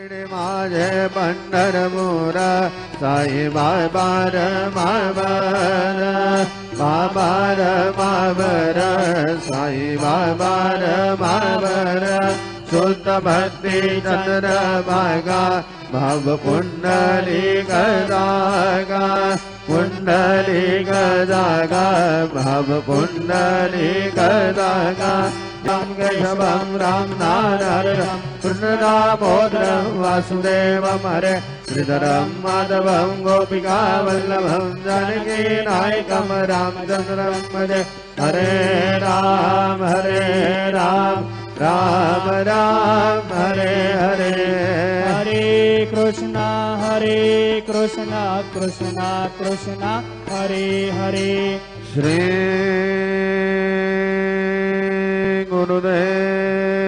माझे पंढरपूर साई बाबार मावर बाबार मावर साई बाबार मावर शुद्ध भक्ति चंद्र भागा भव कुंडली गजागा कुंडली गजागा भव कुंडली गजागा राम केशवं राम नारायणं कृष्ण दामोदरं वासुदेवं हरे श्रीधरं माधवं गोपिका वल्लभं जानकी नायकं रामचन्द्रं भजे हरे राम राम राम हरे हरे हरे कृष्णा कृष्णा कृष्णा हरे हरे श्री गुरुदेव